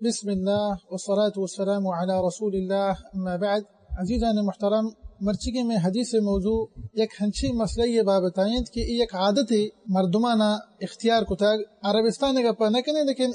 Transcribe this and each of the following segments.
بسم الله والصلاة والسلام على رسول الله اما بعد. عزیزان محترم، مرچگی میں حدیث موضوع یک ہنچی مسئلہ یہ بابتائیں کہ یک عادت مردمانہ اختیار کتاگ عربستان کا پا نکنے لیکن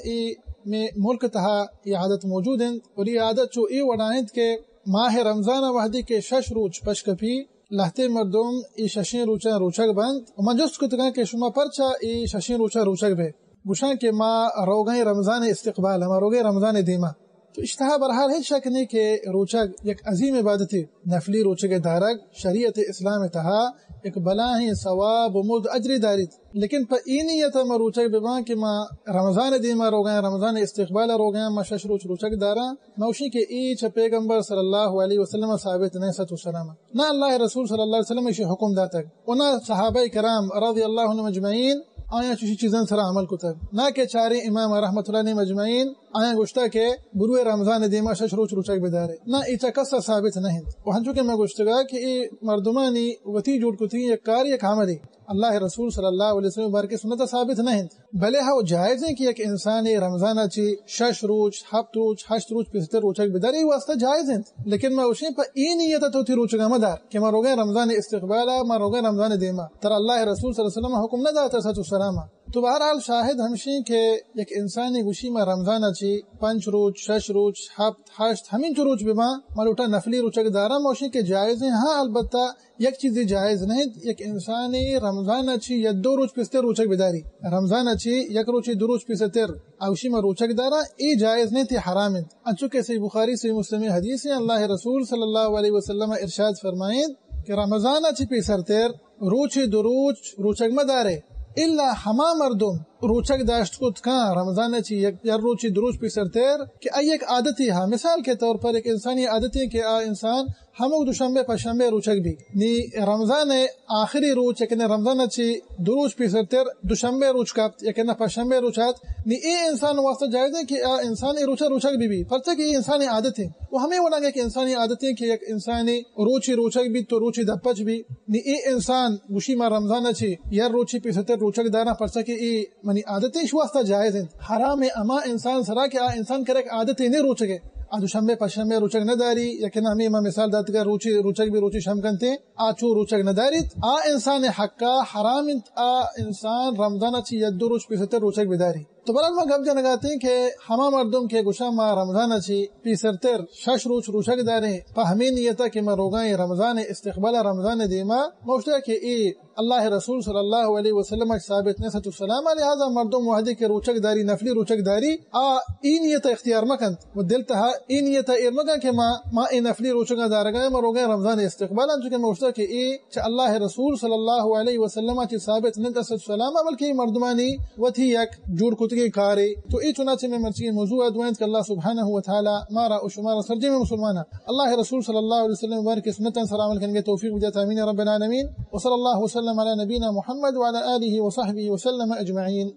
میں ملک تہا یہ عادت موجود ہیں، اور یہ عادت جو وڑائیں کہ ماہ رمضان وحدی کے شش روچ پشکپی لہتے مردم ای ششین روچا روچک بند و من جست کتگاں کہ شما پرچا ای ششین روچا روچک بے گوشاں کہ ما روگیں رمضان استقبال ہما روگیں رمضان دیما تو اشتہا برحال ہے شک نہیں کہ روچک یک عظیم عبادت نفلی روچک دارگ شریعت اسلام تہا ایک بلاہیں ثواب و مد اجری دارید، لیکن پا ای نیت ما روچک ببان کہ ما رمضان دیما روگیں رمضان استقبال روگیں ما شش روچک دارا موشی کہ ای چا پیغمبر صلی اللہ علیہ وسلم ثابت نہیں ست وسلم نہ اللہ رسول صلی اللہ علیہ وسلم اسی حکم داتک و نہ صحابہ کرام رضی اللہ عنہ مجمعین آیا چوشی چیزیں سرا عمل کتب، نہ کہ چاری امام رحمت اللہ مجمعین آیا گوشتا کہ گروہ رمضان دیما شش روچک بدارے نہ ایچا کسا ثابت نہیں و ہنچو کہ میں گوشتگا کہ ای مردمانی وتی جوڑ کتی یک کار یک عملی اللہ رسول صلی اللہ علیہ وسلم بارک سنت ثابت نہیں، بلے ہاں جائز ہیں کہ ایک انسانی رمضان اچھی شش روچ ہفت روچ ہشت روچ پستر روچک بداری واسطہ جائز ہیں، لیکن میں اسے پا ای نیت تو تھی روچگا مدار کہ میں روگے رمضان استقبالا میں روگے رمضان دیما تر اللہ رسول صلی اللہ علیہ وسلم حکم نہ داتا ست السلام تو بہرحال شاہد ہمشی کہ ایک انسانی گوشی میں رمضان اچھی پنچ روچ شش روچ ہفت ہشت ہمین چو روچ بما ملوٹا نفلی روچک دارا موشی کے جائز ہیں، ہاں البتہ یک چیز جائز نہیں، ایک انسانی رمضان اچھی یا دو روچ پستر روچک بداری رمضان اچھی یک روچی دو روچ پستر اوشی میں روچک دارا ای جائز نہیں تھی، حرام ہے۔ انچو کہ صحیح بخاری صحیح مسلم حدیث ہے اللہ رسول صلی اللہ علیہ وسلم ارشاد فرمائیں کہ رمضان اچھی پیسر تیر روچی دو روچک مدارے الا ہما مردم روچک داشت کت کان رمضان اچھی یک روچی دو روچ پیسر تیر کہ ایک عادتی ہاں، مثال کے طور پر ایک انسانی عادتی کہ انسان ہمو دوشنبے پشنبے روچک بھی نی رمضان آخری روچ یکن رمضان اچھی دو روچ پیسر تیر دوشنبے روچ کپت یکن پشنبے روچات نی ای انسان واسطہ جائز ہے کہ انسان روچک بھی پرچہ کہ یہ انسانی عادت ہے وہ ہمیں وہاں کہ انسانی عادت ہے کہ ایک انسانی روچک بھی تو روچی دپچ بھی نی ای انسان گوشی ما رمضان اچھی یا روچی پیسر تیر روچک دارا پرچہ کہ ای منی عادتیں اس واسطہ جائز ہیں، حرام ہے اما انسان سرا کہ انسان کرے عادتیں نہیں روچکے دوشنبے پشنبے روچک نہ داری یکن ہمیں اما مثال دات کا روچک بھی روچی شمکنتے چو روچک نہ داریت انسان حقا حرام انسان رمضان اچھی یا دو روچ پیسر روچک بداری تو برحال ما گپ جنگاتے ہیں کہ ہما مردم کے گوشا ما رمضان اچھی پیسرتر شش روچک دارے پا ہمیں نیتا کہ ما روگائیں رمضان استقبال رمضان دیما موشتا کہ ای اللہ رسول صلی اللہ علیہ وسلم ثابت نسط السلام لہذا مردم وحدی کے روچک داری نفلی روچک داری ای نیتا اختیار مکن و دلتا ای نیتا ارمکن کہ ما ای نفلی روچک دارگاں ما روگائیں رمضان استقبال چونکہ موشتا کہ ای چا اللہ رسول صلی اللہ علیہ وسلم چی ثابت نسط السلام بلکہ مردمانی و تھی یک جوڑ کتگی کارے تو ای چنانچہ میں مرچی موضوع ادوائن کہ اللہ سبحانہ وتعالی مارا و شمارا سرجی میں مسلمانا اللہ رسول صلی اللہ علیہ وسلم بارک سنتا سلام علیکم کے توفیق بجات آمین رب العالمین وصلی اللہ وسلم علی نبینا محمد وعلى آلہ وصحبہ وسلم اجمعین۔